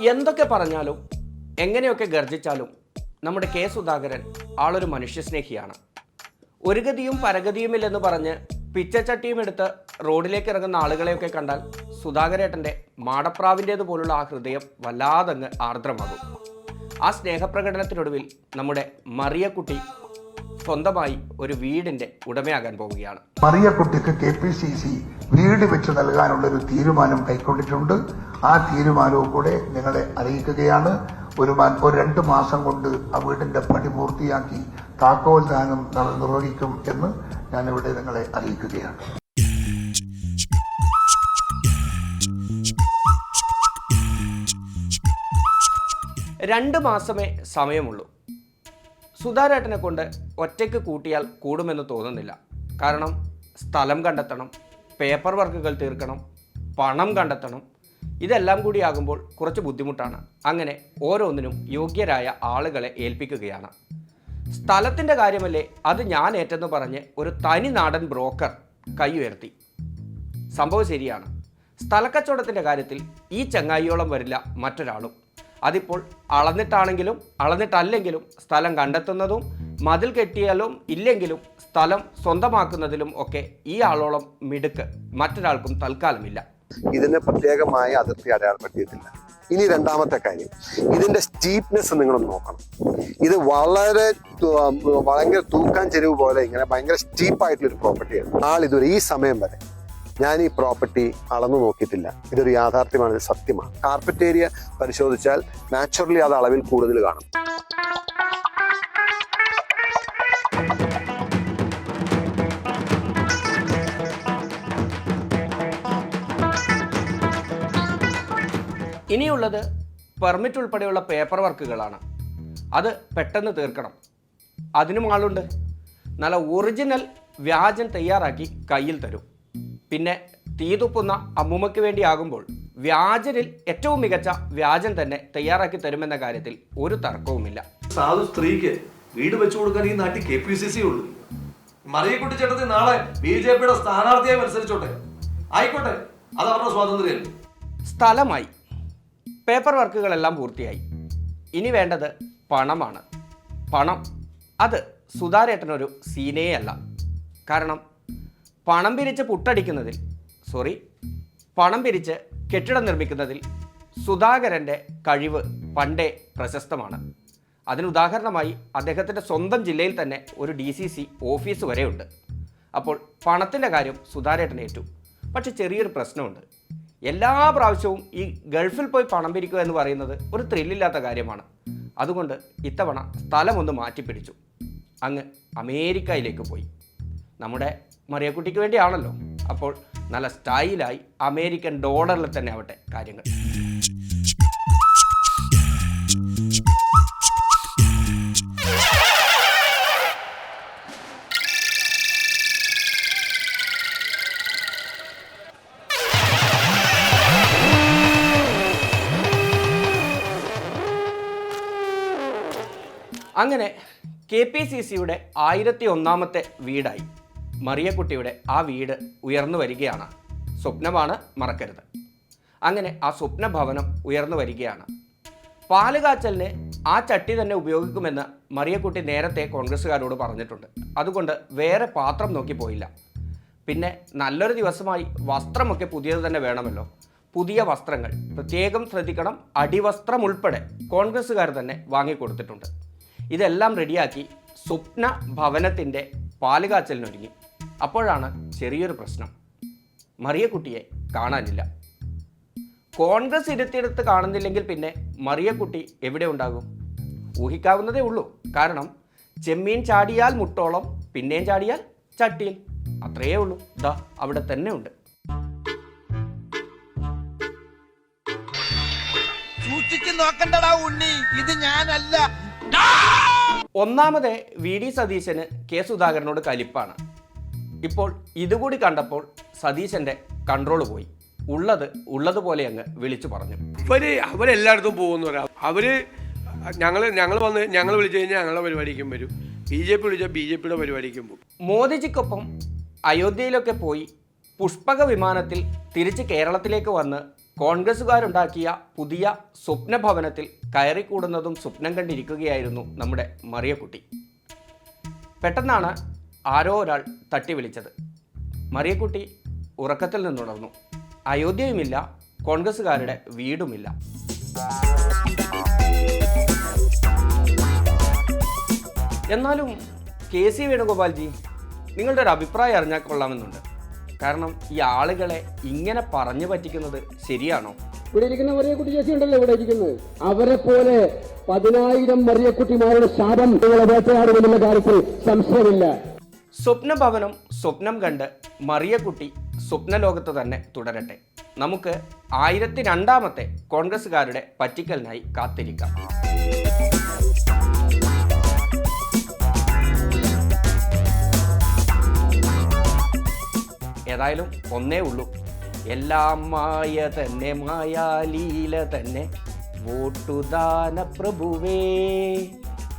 എന്തൊക്കെ പറഞ്ഞാലും എങ്ങനെയൊക്കെ ഗർജിച്ചാലും നമ്മുടെ കെ സുധാകരൻ ആളൊരു മനുഷ്യസ്നേഹിയാണ്. ഒരു ഗതിയും പരഗതിയുമില്ലെന്ന് പറഞ്ഞ് പിച്ചച്ചട്ടിയും എടുത്ത് റോഡിലേക്ക് ഇറങ്ങുന്ന ആളുകളെയൊക്കെ കണ്ടാൽ സുധാകരേട്ടൻ്റെ മാടപ്രാവിൻ്റേതുപോലുള്ള ആ ഹൃദയം വല്ലാതങ്ങ് ആർദ്രമാകും. ആ സ്നേഹപ്രകടനത്തിനൊടുവിൽ നമ്മുടെ മറിയക്കുട്ടി സ്വന്തമായി ഒരു വീടിൻ്റെ ഉടമയാകാൻ പോവുകയാണ്. മറിയക്കുട്ടിക്ക് KPCC വീട് വെച്ച് നൽകാനുള്ളൊരു തീരുമാനം കൈക്കൊണ്ടിട്ടുണ്ട്. ആ തീരുമാനവും കൂടെ നിങ്ങളെ അറിയിക്കുകയാണ്. ഒരു 2 മാസം കൊണ്ട് ആ വീടിന്റെ പണി പൂർത്തിയാക്കി താക്കോൽ ദാനം നിർവഹിക്കും എന്ന് ഞാനിവിടെ നിങ്ങളെ അറിയിക്കുകയാണ്. രണ്ട് മാസമേ സമയമുള്ളൂ. സുധാരേട്ടനെ കൊണ്ട് ഒറ്റയ്ക്ക് കൂട്ടിയാൽ കൂടുമെന്ന് തോന്നുന്നില്ല. കാരണം സ്ഥലം കണ്ടെത്തണം, പേപ്പർ വർക്കുകൾ തീർക്കണം, പണം കണ്ടെത്തണം. ഇതെല്ലാം കൂടി ആകുമ്പോൾ കുറച്ച് ബുദ്ധിമുട്ടാണ്. അങ്ങനെ ഓരോന്നിനും യോഗ്യരായ ആളുകളെ ഏൽപ്പിക്കുകയാണ്. സ്ഥലത്തിൻ്റെ കാര്യമല്ലേ, അത് ഞാൻ ഏറ്റെന്ന് പറഞ്ഞ് ഒരു തനി നാടൻ ബ്രോക്കർ കൈ ഉയർത്തി. സംഭവം ശരിയാണ്. സ്ഥലക്കച്ചവടത്തിൻ്റെ കാര്യത്തിൽ ഈ ചങ്ങായിയോളം വരില്ല മറ്റൊരാളും. അതിപ്പോൾ അളന്നിട്ടാണെങ്കിലും അളന്നിട്ടല്ലെങ്കിലും സ്ഥലം കണ്ടെത്തുന്നതും മതിൽ കെട്ടിയാലും ഇല്ലെങ്കിലും സ്ഥലം സ്വന്തമാക്കുന്നതിലും ഒക്കെ ഈ ആളോളം മിടുക്ക് മറ്റൊരാൾക്കും തൽക്കാലമില്ല. ഇതിന് പ്രത്യേകമായ അതിർത്തി അടയാളപ്പെടുത്തിയിട്ടില്ല. ഇനി രണ്ടാമത്തെ കാര്യം, ഇതിന്റെ സ്റ്റീപ്നെസ് നിങ്ങളൊന്ന് നോക്കണം. ഇത് ഭയങ്കര തൂക്കാൻ ചെരുവ് പോലെ ഇങ്ങനെ ഭയങ്കര സ്റ്റീപ്പായിട്ടുള്ളൊരു പ്രോപ്പർട്ടിയാണ്. ആളിതുവരെ ഈ സമയം വരെ ഞാൻ ഈ പ്രോപ്പർട്ടി അളന്നു നോക്കിയിട്ടില്ല. ഇതൊരു യാഥാർത്ഥ്യമാണ്, ഇത് സത്യമാണ്. കാർപ്പറ്റ് ഏരിയ പരിശോധിച്ചാൽ നാച്ചുറലി അത് അളവിൽ കൂടുതൽ കാണും. ഇനിയുള്ളത് പെർമിറ്റ് ഉൾപ്പെടെയുള്ള പേപ്പർ വർക്കുകളാണ്. അത് പെട്ടെന്ന് തീർക്കണം. അതിനും ആളുണ്ട്. നല്ല ഒറിജിനൽ വ്യാജൻ തയ്യാറാക്കി കയ്യിൽ തരും. പിന്നെ തീതുപ്പുന്ന അമ്മൂമ്മയ്ക്ക് വേണ്ടിയാകുമ്പോൾ വ്യാജനിൽ ഏറ്റവും മികച്ച വ്യാജൻ തന്നെ തയ്യാറാക്കി തരുമെന്ന കാര്യത്തിൽ ഒരു തർക്കവുമില്ല. സാധു സ്ത്രീക്ക് വീട് വെച്ചു കൊടുക്കാൻ ഈ നാട്ടിൽ KPCC ഉള്ളൂ. മറിയക്കുട്ടി ചേട്ടത്തി നാളെ BJPയുടെ സ്ഥാനാർത്ഥിയായി മത്സരിച്ചോട്ടെ, ആയിക്കോട്ടെ, അത് അവരുടെ സ്വാതന്ത്ര്യമല്ലേ. സ്ഥലമായി, പേപ്പർ വർക്കുകളെല്ലാം പൂർത്തിയായി. ഇനി വേണ്ടത് പണമാണ്. പണം അത് സുധാരേട്ടനൊരു സീനേ അല്ല. കാരണം പണം പിരിച്ച് പണം പിരിച്ച് കെട്ടിടം നിർമ്മിക്കുന്നതിൽ സുധാകരൻ്റെ കഴിവ് പണ്ടേ പ്രശസ്തമാണ്. അതിനുദാഹരണമായി അദ്ദേഹത്തിൻ്റെ സ്വന്തം ജില്ലയിൽ തന്നെ ഒരു DCC ഓഫീസ് വരെയുണ്ട്. അപ്പോൾ പണത്തിൻ്റെ കാര്യം സുധാരേട്ടൻ ഏറ്റു. പക്ഷെ ചെറിയൊരു പ്രശ്നമുണ്ട്. എല്ലാ പ്രാവശ്യവും ഈ ഗൾഫിൽ പോയി പണം പിരിക്കുക എന്ന് പറയുന്നത് ഒരു ത്രില്ലില്ലാത്ത കാര്യമാണ്. അതുകൊണ്ട് ഇത്തവണ സ്ഥലമൊന്ന് മാറ്റിപ്പിടിച്ചു. അങ്ങ് അമേരിക്കയിലേക്ക് പോയി. നമ്മുടെ മറിയക്കുട്ടിക്ക് വേണ്ടിയാണല്ലോ. അപ്പോൾ നല്ല സ്റ്റൈലായി അമേരിക്കൻ ഡോളറിൽ തന്നെ ആവട്ടെ കാര്യങ്ങൾ. അങ്ങനെ KPCCയുടെ 1001ാമത്തെ വീടായി. മറിയക്കുട്ടിയുടെ ആ വീട് ഉയർന്നു വരികയാണ്. സ്വപ്നമാണ്, മറക്കരുത്. അങ്ങനെ ആ സ്വപ്നഭവനം ഉയർന്നു വരികയാണ്. പാലുകാച്ചലിന് ആ ചട്ടി തന്നെ ഉപയോഗിക്കുമെന്ന് മറിയക്കുട്ടി നേരത്തെ കോൺഗ്രസ്സുകാരോട് പറഞ്ഞിട്ടുണ്ട്. അതുകൊണ്ട് വേറെ പാത്രം നോക്കി പോയില്ല. പിന്നെ നല്ലൊരു ദിവസമായി വസ്ത്രമൊക്കെ പുതിയത് തന്നെ വേണമല്ലോ. പുതിയ വസ്ത്രങ്ങൾ പ്രത്യേകം ശ്രദ്ധിക്കണം. അടിവസ്ത്രം ഉൾപ്പെടെ കോൺഗ്രസ്സുകാർ തന്നെ വാങ്ങിക്കൊടുത്തിട്ടുണ്ട്. ഇതെല്ലാം റെഡിയാക്കി സ്വപ്ന ഭവനത്തിൻ്റെ പാലുകാച്ചലിനൊരുങ്ങി. അപ്പോഴാണ് ചെറിയൊരു പ്രശ്നം. മറിയക്കുട്ടിയെ കാണാനില്ല. കോൺഗ്രസ് ഇരുത്തിയെടുത്ത് കാണുന്നില്ലെങ്കിൽ പിന്നെ മറിയക്കുട്ടി എവിടെ ഉണ്ടാകും? ഊഹിക്കാവുന്നതേ ഉള്ളൂ. കാരണം ചെമ്മീൻ ചാടിയാൽ മുട്ടോളം, പിന്നെയും ചാടിയാൽ ചട്ടിയിൽ. അത്രയേ ഉള്ളൂ. ദാ അവിടെ തന്നെ ഉണ്ട്. സൂക്ഷിച്ചു നോക്കണ്ടടാ ഉണ്ണി, ഇത് ഞാനല്ല. ഒന്നാമത് VD സതീശന് കെ സുധാകരനോട് കലിപ്പാണ്. ഇപ്പോൾ ഇതുകൂടി കണ്ടപ്പോൾ സതീശൻ്റെ കൺട്രോൾ പോയി. ഉള്ളതുപോലെ അങ്ങ് വിളിച്ചു പറഞ്ഞു. അവരെല്ലായിടത്തും പോകുന്നവരാ. ഞങ്ങൾ വിളിച്ചു കഴിഞ്ഞാൽ ഞങ്ങളുടെ പരിപാടിക്കും വരും. BJP വിളിച്ചാൽ BJPയുടെ പരിപാടിക്കും പോകും. മോദിജിക്കൊപ്പം അയോധ്യയിലൊക്കെ പോയി പുഷ്പക വിമാനത്തിൽ തിരിച്ച് കേരളത്തിലേക്ക് വന്ന് കോൺഗ്രസ്സുകാരുണ്ടാക്കിയ പുതിയ സ്വപ്നഭവനത്തിൽ കയറിക്കൂടുന്നതും സ്വപ്നം കണ്ടിരിക്കുകയായിരുന്നു നമ്മുടെ മറിയക്കുട്ടി. പെട്ടെന്നാണ് ആരോ ഒരാൾ തട്ടി വിളിച്ചത്. മറിയക്കുട്ടി ഉറക്കത്തിൽ നിന്നുണർന്നു. അയോധ്യയുമില്ല, കോൺഗ്രസ്സുകാരുടെ വീടുമില്ല. എന്നാലും KC വേണുഗോപാൽജി, നിങ്ങളുടെ ഒരു അഭിപ്രായം അറിഞ്ഞാൽ കൊള്ളാമെന്നുണ്ട്. കാരണം ഈ ആളുകളെ ഇങ്ങനെ പറഞ്ഞു പറ്റിക്കുന്നത് ശരിയാണോ? ഇവിടെ ഇരിക്കുന്ന മറിയക്കുട്ടി ചേച്ചി ഉണ്ടല്ലോ ഇവിടെ ഇരിക്കുന്നത്, അവരെ പോലെ 10,000 മറിയക്കുട്ടിമാരുടെ ശാപം നിങ്ങളെ വേട്ടയാടുമെന്നുള്ള കാര്യത്തിൽ സംശയമില്ല. സ്വപ്നഭവനം സ്വപ്നം കണ്ട് മറിയക്കുട്ടി സ്വപ്നലോകത്ത് തന്നെ തുടരട്ടെ. നമുക്ക് 1002ാമത്തെ കോൺഗ്രസ്സുകാരുടെ പറ്റിക്കലിനായി കാത്തിരിക്കാം. ഏതായാലും ഒന്നേ ഉള്ളൂ, എല്ലാം മായ തന്നെ, മായാലീല തന്നെ, വോട്ടുദാന പ്രഭുവേ.